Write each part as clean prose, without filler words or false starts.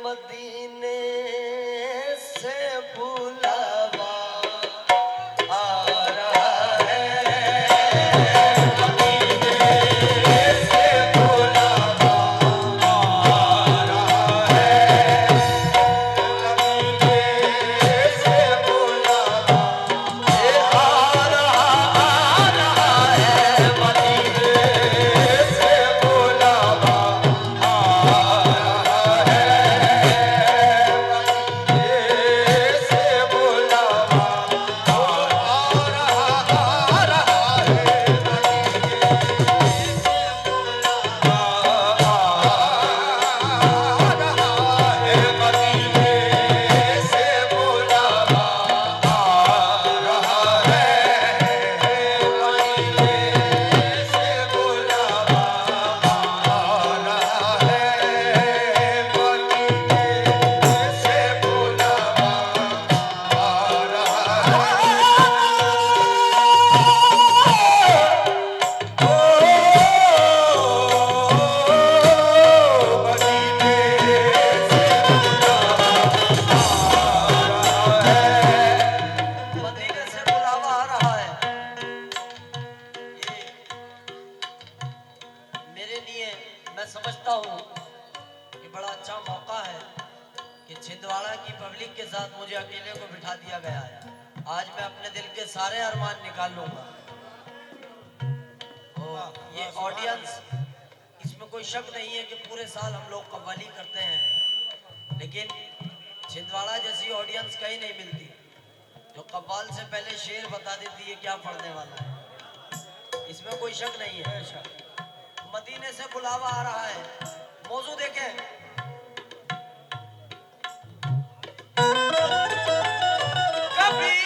मदीने से बुलावा आ रहा है, मदीने से बुलावा आ रहा है, मदीने से बुलावा आ रहा है, मदीने से बुलावा आ रहा मदीने से बुलावा आ रहा है। ये मेरे लिए मैं समझता हूँ कि बड़ा अच्छा मौका है कि छिंदवाड़ा की पब्लिक के साथ मुझे अकेले को बिठा दिया गया है। आज मैं अपने दिल के सारे अरमान निकाल लूंगा। और ये ऑडियंस, इसमें कोई शक नहीं है कि पूरे साल हम लोग कव्वाली करते हैं, लेकिन छिंदवाड़ा जैसी ऑडियंस कहीं नहीं मिलती जो कव्वाल से पहले शेर बता देती है क्या पढ़ने वाला है। इसमें कोई शक नहीं है। मदीने से बुलावा आ रहा है। मौजू देखें। कभी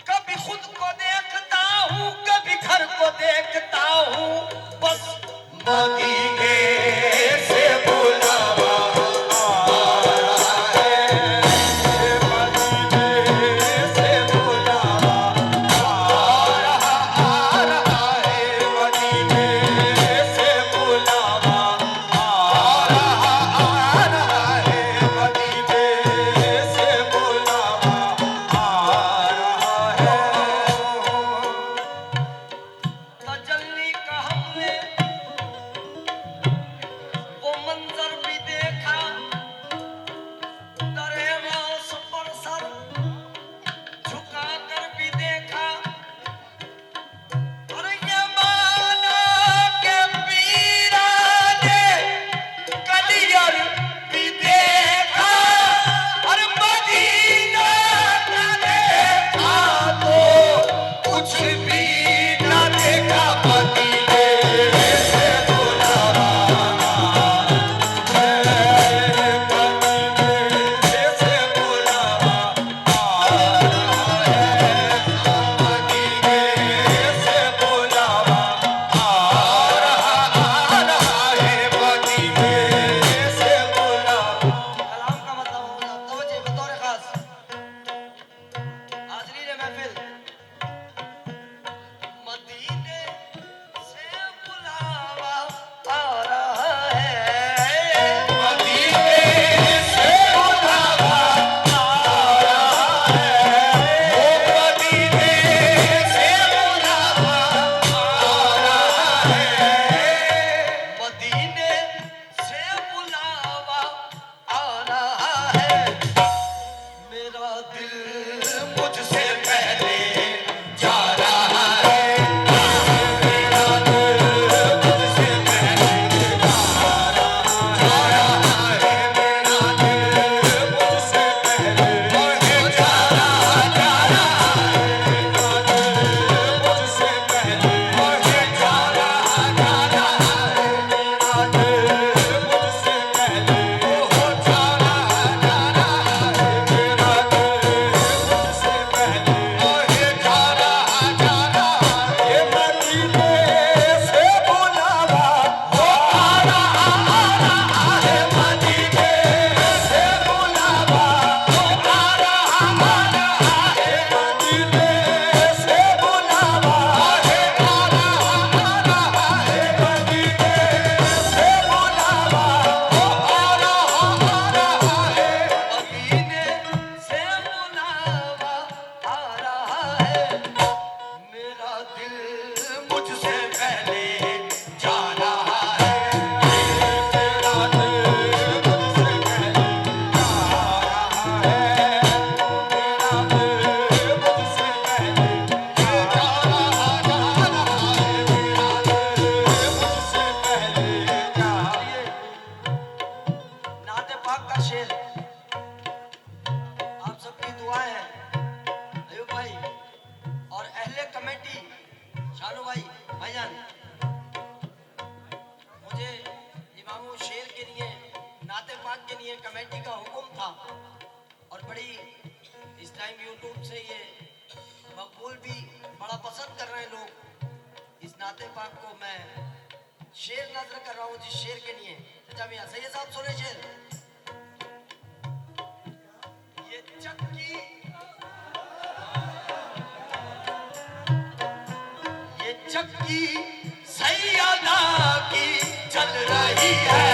कभी खुद को देखता हूँ, कभी घर को देखता हूँ, बस मदीने से बुलावा आ रहा है, मदीने से बुलावा आ रहा है। ये कमेटी का हुक्म था और बड़ी इस टाइम यूट्यूब से ये मकबूल भी बड़ा पसंद कर रहे हैं लोग। इस नाते पाक को मैं शेर नजर कर रहा हूँ जिस शेर के लिए। चाचा मियां सैयद साहब सुने शेर। ये चक्की सैयदा की चल रही है।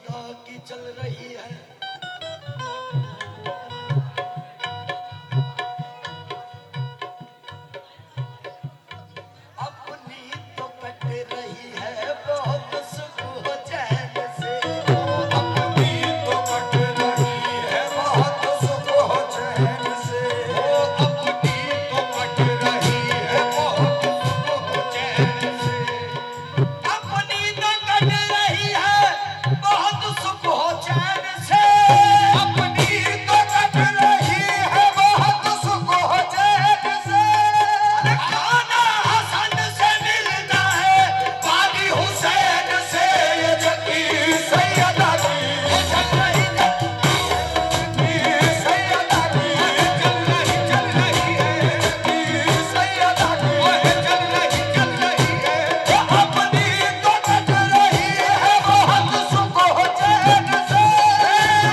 सैयदा की चल रही है। अपनी तो कट रही है बहुत सुकून चैन से। अपनी तो कट रही है बहुत सुकून चैन से। अपनी तो कट रही है बहुत सुकून चैन से। अपनी तो कट रही है बहुत सुकून चैन से। अपनी तो कट रही है बहुत सुकून चैन से। खाना हसन से मिलता है पानी हुसैन से ये जकी सैयदा की चल रही है। सैयदा की चल रही है। सैयदा की चल रही है। अपनी तो कट रही है बहुत सुकून चैन से।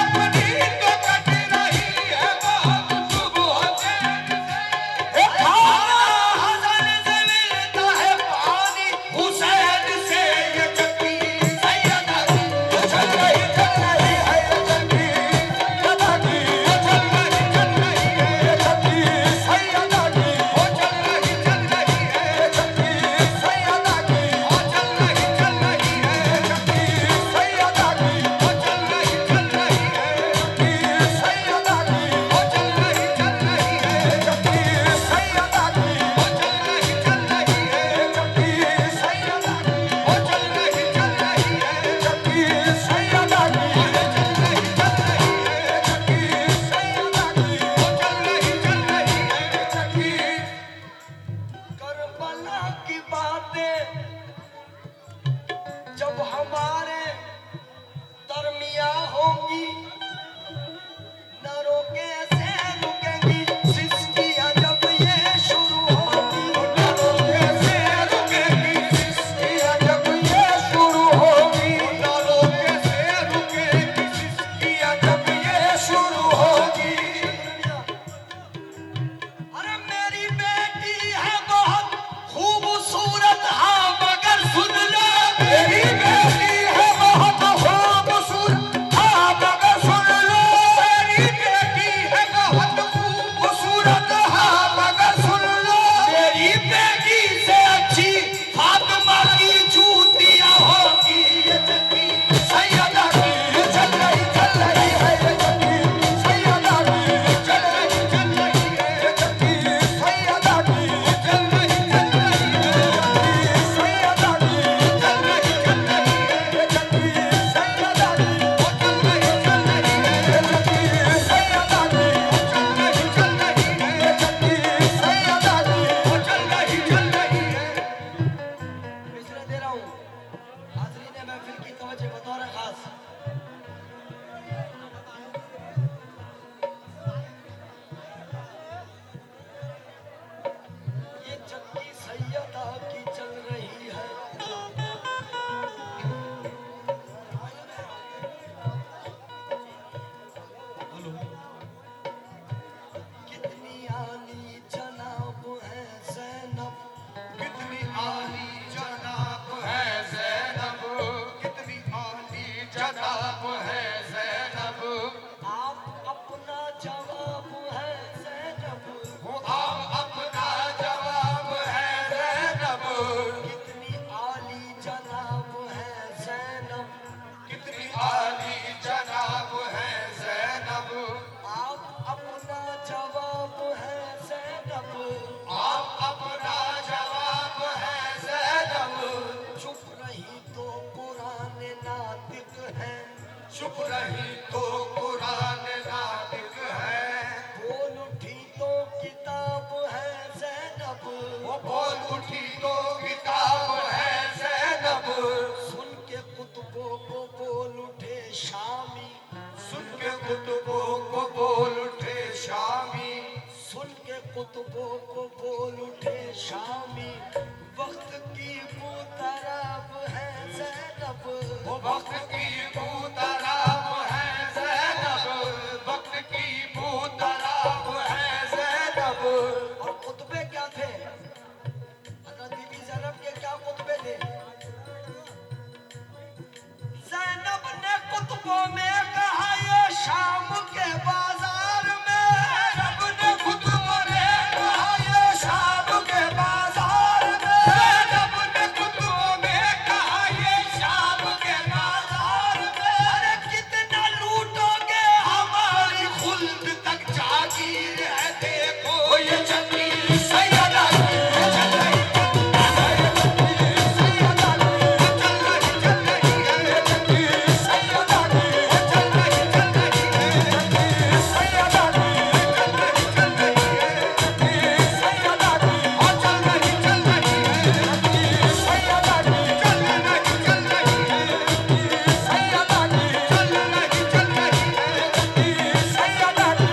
अपनी तो कट रही है बहुत सुकून चैन से। खाना हसन से मिलता है पानी हुसैन से ये जकी सैयदा की चल रही है। ये जकी सैयदा की चल रही है। ये जकी सैयदा की चल रही है। ये जकी सैयदा की चल रही है। ये जकी सैयदा की चल रही है। ये जकी सैयदा की चल रही है। ये जकी सैयदा की चल रही है। जकी सैयदा की चल रही है। जकी सैयदा की चल रही है। जकी सैयदा की चल रही है। जकी करबला की बातें जब हमारे दरमिया होंगी न रोके से रुकेंगी सिस्कियां जब ये शुरू होगी। कैसे रुकेगी सिस्कियां जब ये शुरू होगी। कैसे रुकेगी सिस्कियां जब ये शुरू होगी। अरे मेरी बेटी है बहुत खूबसूरत हाँ मगर सुन लो मेरी बेटी है बहुत खूबसूरत हाँ मगर सुन लो। मेरी बेटी है बहुत खूबसूरत हाँ मगर सुन लो। मेरी बेटी से अच्छी फातिमा की जूतियां होगी। ये जकी सैयदा की चल रही है। ये जकी सैयदा की चल रही है। ये जकी सैयदा की चल रही है। सैयदा की चल रही है। ये जकी सैयदा की चल रही है। ये जकी सैयदा की चल रही है। ये जकी सैयदा की चल रही है। इसलिए दे रहा हूँ हाज़रीन महफिल की तवज्जो बतौर खास। ये चक्की सैयदा की चल रही है। कितनी आली जनाब है ज़ैनब। कितनी आली जनाब है ज़ैनब। कितनी आली जनाब है ज़ैनब। आप अपना जवाब है ज़ैनब। वो आप अपना जवाब है ज़ैनब। कितनी आली जनाब है ज़ैनब। कितनी आली जनाब है ज़ैनब। आप अपना जवाब है ज़ैनब। आप अपना जवाब है ज़ैनब। चुप रही तो कुरान नातिक है। चुप रही तो कुरान नातिक है। बोल उठी तो किताब है ज़ैनब। वो बोल उठी तो किताब है ज़ैनब। सुन के कुतुबों को बोल उठे शामी। सुन के कुतुबों को बोल उठे शामी। सुन के कुतुबों को बोल उठे शामी। वक्त की बुतराब है ज़ैनब। वो वक्त की बूतराब है ज़ैनब। वक्त की बूतराब है ज़ैनब। और कुतबे क्या थे? हज़रत बीबी ज़ैनब के क्या कुतबे थे? ज़ैनब ने कुतुब कुतुबों में कहा ये शाम के बाजार में, रब ने कुतुबों ने कहा ये शाम के बाजार में, रब ने कुतुबों में कहा ये शाम के बाजार में। अरे कितना लूटोगे हमारी खुल्द तक जागीर है, देखो ये चक्की सैयदा की चल रही है, सैयदा की चल रही है, चक्की सैयदा की चल रही है, सैयदा की चल रही है, चक्की सैयदा की चल रही है, चक्की सैयदा की चल रही है, चक्की सैयदा की चल रही है, चक्की सैयदा की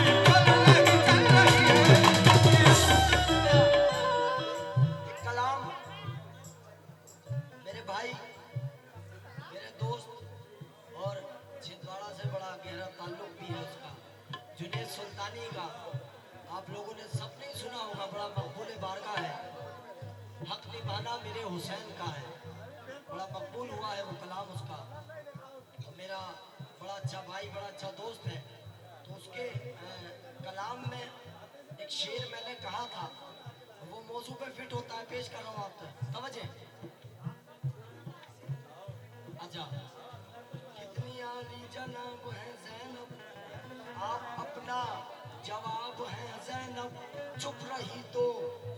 ये कलाम मेरे भाई, मेरे दोस्त और छिंदवाड़ा से बड़ा गहरा ताल्लुक भी है उसका, जुनैद सुल्तानी का। आप लोगों ने सबने सुना होगा, बड़ा मकबूल बारगा है। हक निभाना मेरे हुसैन का है, बड़ा मकबूल हुआ है वो कलाम उसका। और मेरा बड़ा अच्छा भाई, बड़ा अच्छा दोस्त है, तो उसके कलाम में एक शेर मैंने कहा था, वो मौजू पे फिट होता है, पेश कर रहा हूँ आप तक, समझे? अच्छा, कितनी आली जनाब है जैनब, आप अपना जवाब है जैनब, चुप रही तो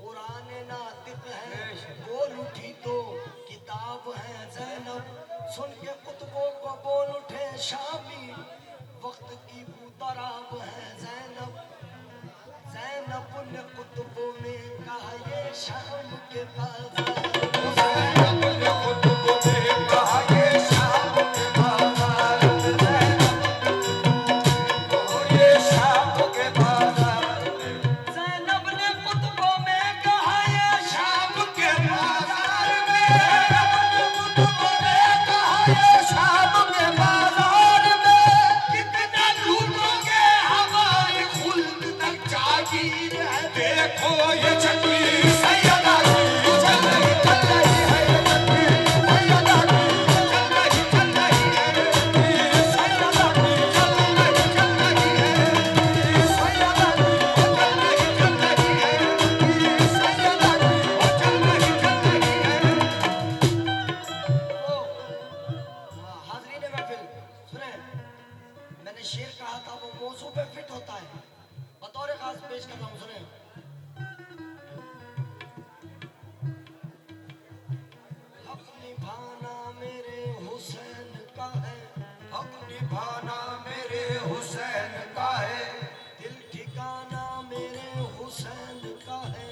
कुरान नातिक है, बोल उठी तो किताब है जैनब, सुन के कुतुबों को बोल उठे शामी, वक्त की बुतराब है जैनब। जैनब ने कुतुबों में कहा ये शाम के बाजार, रब ने कुतुबों ने कहा ये शाम के बाजार में, ये शाम के बाजार में, जैनब ने कुतुबों में कहा ये शाम के बाजार में, रब ने कुतुबों ने कहा ये शाम के बाजार में। कितना लूटोगे हमारी खुल्द तक जागीर है, देखो ये चक्की सैयदा की चल रही है, ये चक्की सैयदा की चल रही है, चक्की सैयदा की चल रही है, सैयदा की चल रही है, सैयदा की चल रही है। हाजरीन महफिल सुने, मैंने शेर कहा था वो मौजू पे फिट होता है, बतौर खास पेश कर रहा हूँ, सुने। हक निभाना मेरे हुसैन का है, हक निभाना मेरे हुसैन का है, दिल ठिकाना मेरे हुसैन का है,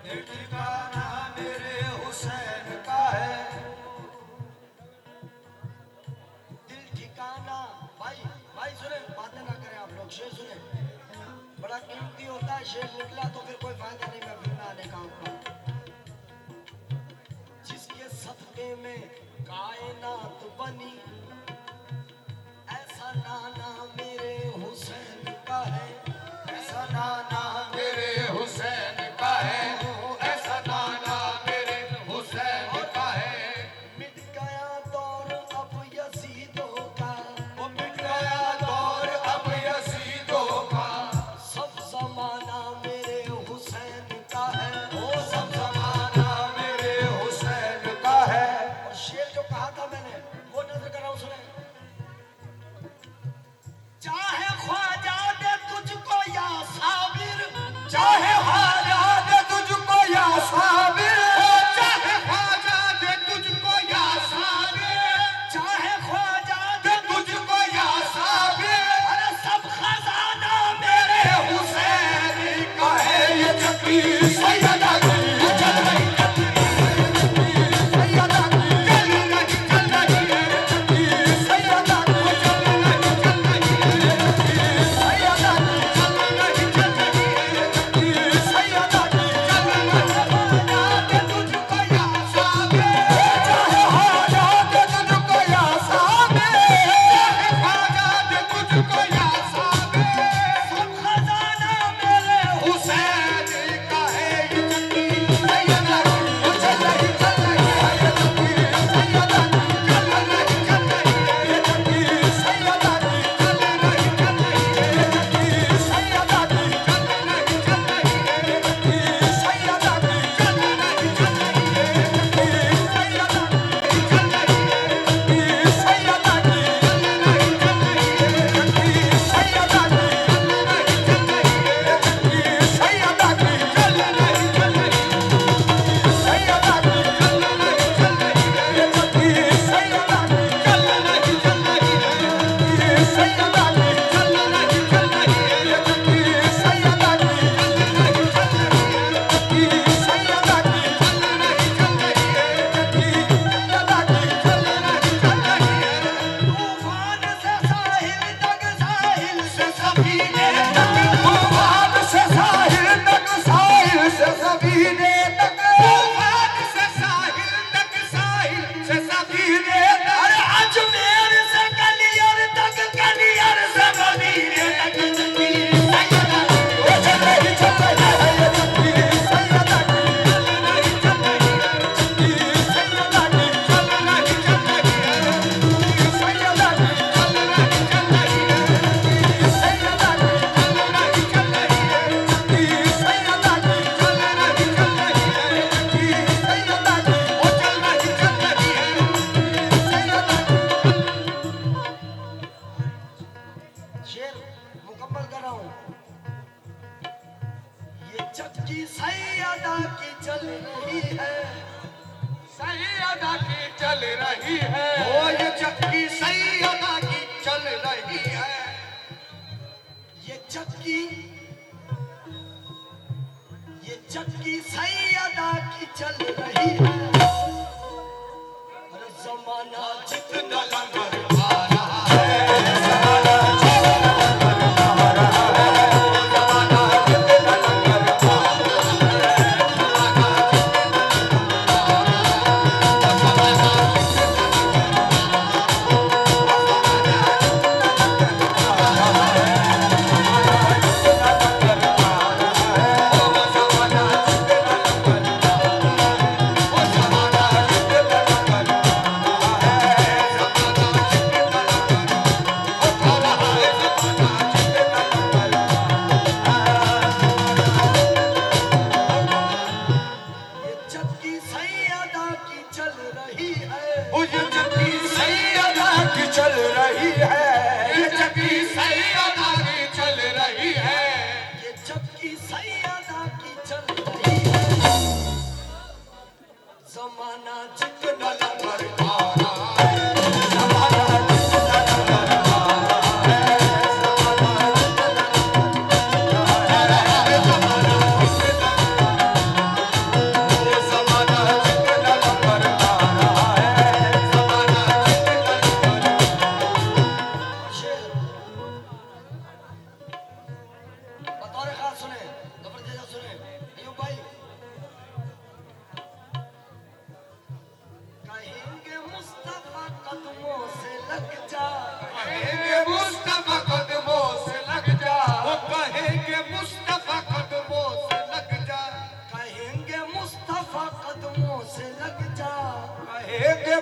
दिल ठिकाना मेरे हुसैन का है। दिल ठिकाना। भाई भाई सुने, बातें ना करें आप लोग, शेर सुने, बड़ा कीमती होता है, शेर निकला तो फिर कोई फायदा नहीं महफिल में आने का आपका। जिसके सदके में कायनात बनी, ऐसा नाना मेरे हुसैन का है, ऐसा नाना मेरे हुसैन का है, ऐसा नाना मेरे हुसैन का है। मिट गया दौर अब यजीदों का, वो मिट गया दौर अब यजीदों का, सब जमाना मेरे हुसैन का है। वो सब जमाना मेरे हुसैन का है। और शेर जो कहा था मैंने वो नजर कर रहा हूँ, सुने।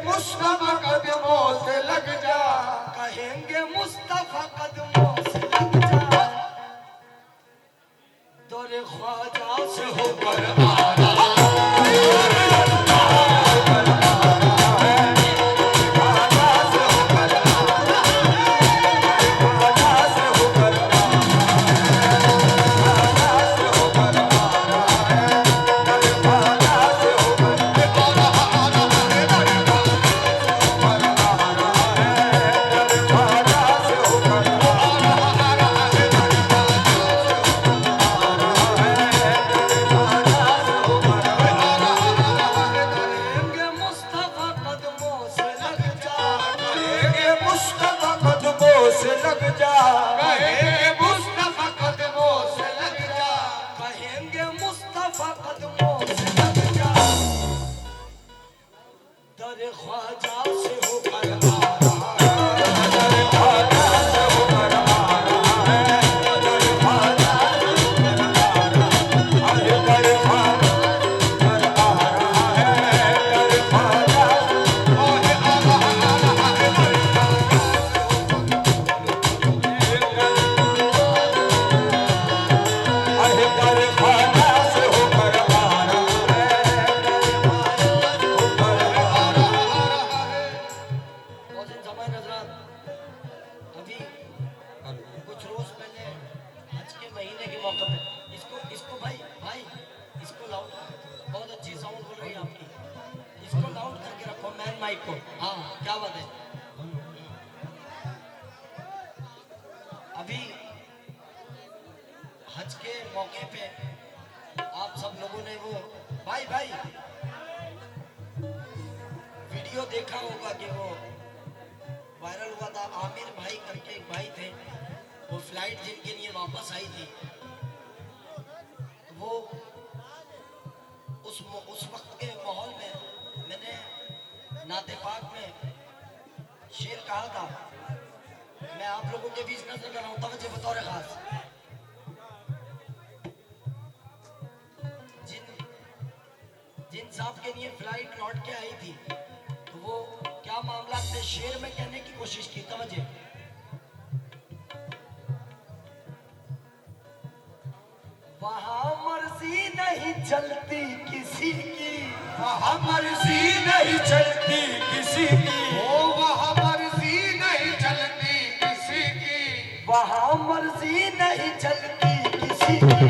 मुस्तफा कदमों से लग जा, कहेंगे मुस्तफा कदमों से लग जा, दौरे ख्वाजा से होकर आ रहा से लग जा, कहेंगे मुस्तफा कदमों से लग जा, कहेंगे मुस्तफा कदमों से लग जा, दर ख्वाजा से होकर आ रहा है, दर ख्वाजा से होकर आ रहा है, दर ख्वाजा से होकर आ रहा है, दर ख्वाजा से आ रहा है, दर ख्वाजा कुछ रोज पहले आज के महीने के मौके पे इसको भाई इसको लाउड, बहुत अच्छी साउंड बोल रही है आपकी, इसको लाउड करके रखो मैन माइक को। हाँ क्या बात है। अभी हज के मौके पे आप सब लोगों ने वो भाई वीडियो देखा होगा कि वो वायरल हुआ था, आमिर भाई करके एक भाई थे, वो फ्लाइट जिनके लिए वापस आई थी, वो उस वक्त के माहौल में मैंने नाते पाक में शेर कहा था, मैं आप लोगों के बीच नजर कर रहा हूँ, तवज्जो बतौर खास। जिन साहब के लिए फ्लाइट लौट के आई थी, तो वो क्या मामला थे शेर में कहने की कोशिश की, तवज्जो। वहां मर्जी नहीं चलती किसी की, वहाँ मर्जी नहीं चलती किसी की, ओ वहां मर्जी नहीं चलती किसी की, वहां मर्जी नहीं चलती किसी की,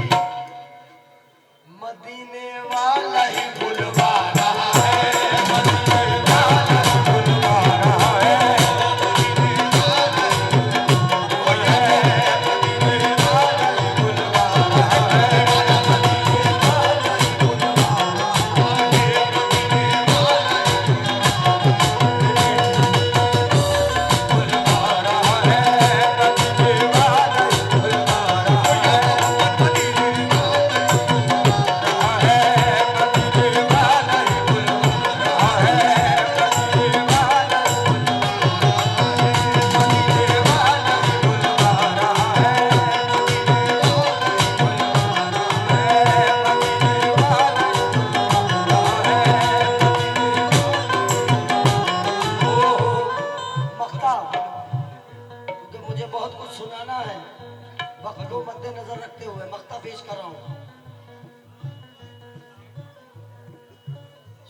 मदीने वाला ही बुलवा रहा है, मदीने वाला ही बुलवा रहा है, मदीने वाला ही बुलवा रहा है, मदीने वाला ही बुलवा रहा है, मदीने वाला ही बुलवा रहा है, मदीने वाला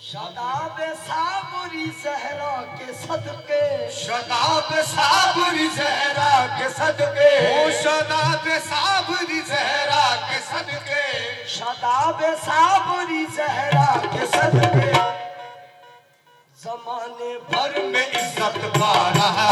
शताब साबरी सहरा के सदके, शताब साबरी जहरा के सदके, ओ शताब साबरी जहरा के सदके, शताब साबरी सहरा के सदके, जमाने भर में इज्जत पा रहा